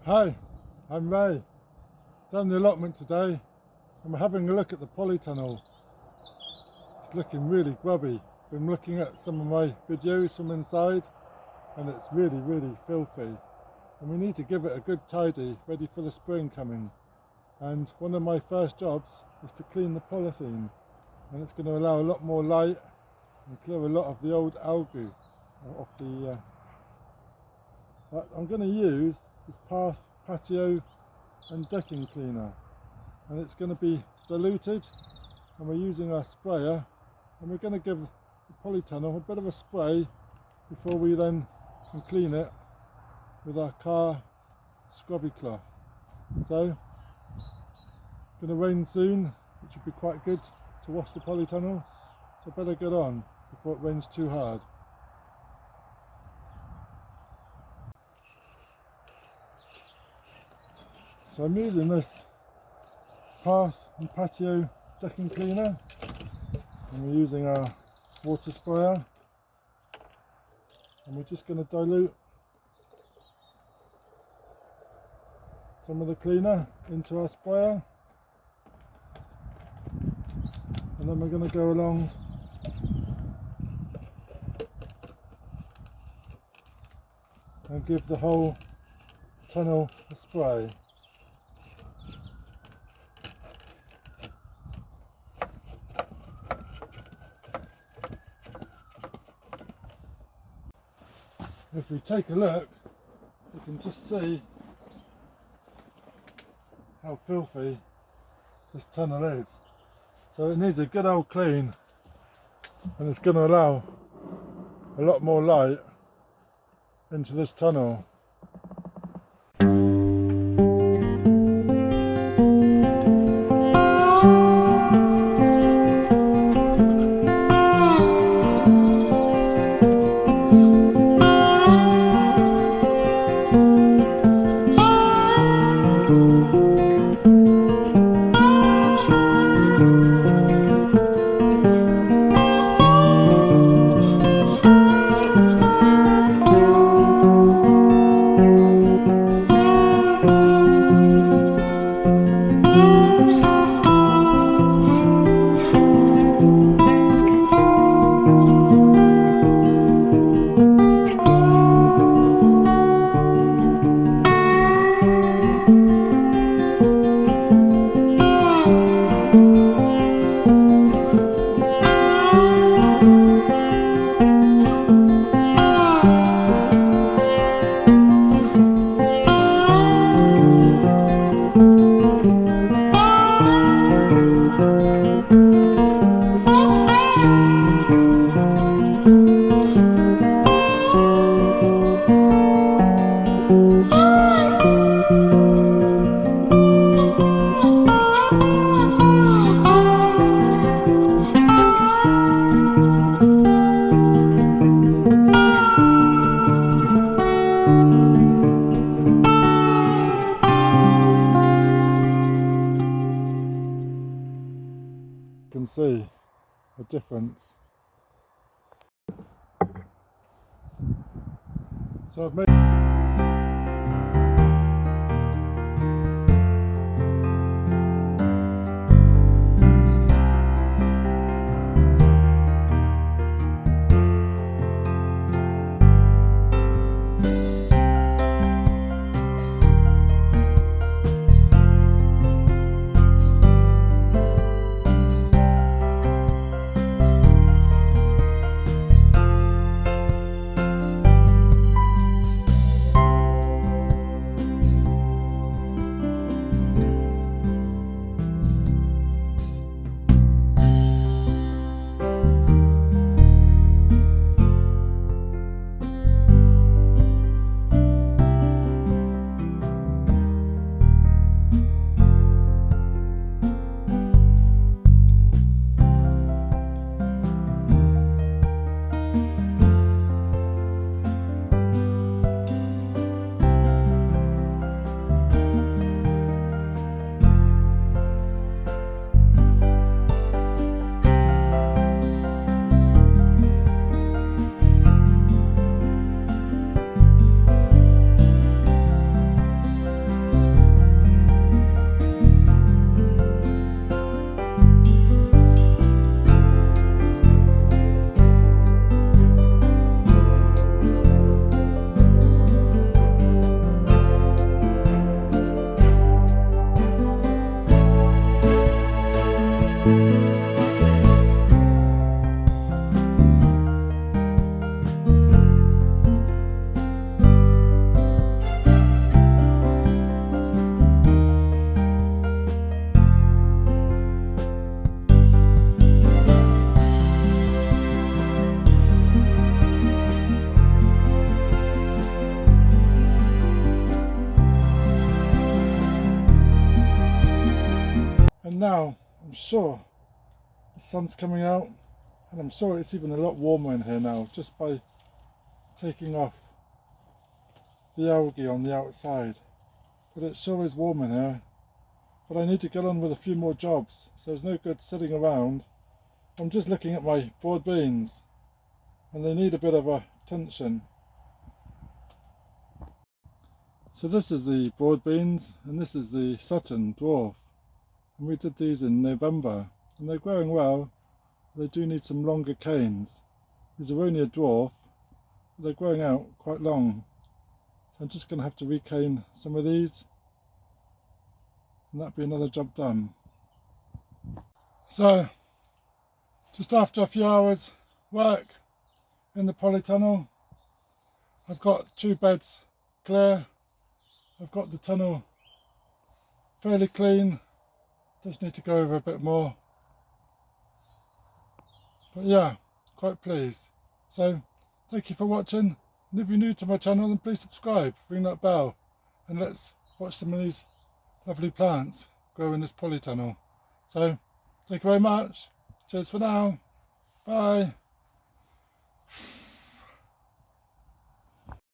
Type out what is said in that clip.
Hi, I'm Ray. Done the allotment today and we're having a look at the polytunnel. It's looking really grubby. Been looking at some of my videos from inside and it's really filthy. And we need to give it a good tidy, ready for the spring coming. And one of my first jobs is to clean the polythene, and it's going to allow a lot more light and clear a lot of the old algae off the But I'm going to use this path, patio and decking cleaner, and it's going to be diluted, and we're using our sprayer, and we're going to give the polytunnel a bit of a spray before we then can clean it with our car scrubby cloth. So going to rain soon, which would be quite good to wash the polytunnel, so I better get on before it rains too hard. So I'm using this path and patio decking cleaner, and we're using our water sprayer, and we're just going to dilute some of the cleaner into our sprayer, and then we're going to go along and give the whole tunnel a spray. If we take a look, you can just see how filthy this tunnel is. So it needs a good old clean, and it's going to allow a lot more light into this tunnel. Can see the difference. So I've made now I'm sure the sun's coming out, and I'm sure it's even a lot warmer in here now just by taking off the algae on the outside. But it sure is warm in here. But I need to get on with a few more jobs, so there's no good sitting around. I'm just looking at my broad beans, and they need a bit of attention. So this is the broad beans, and this is the Sutton dwarf, and we did these in November, and they're growing well. They do need some longer canes. These are only a dwarf, but they're growing out quite long, so I'm just going to have to recane some of these, and that'll be another job done. So just after a few hours work in the polytunnel, I've got 2 beds clear. I've got the tunnel fairly clean, just need to go over a bit more. But yeah, quite pleased. So thank you for watching, and if you're new to my channel then please subscribe, ring that bell, and let's watch some of these lovely plants grow in this polytunnel. So thank you very much, cheers for now, bye.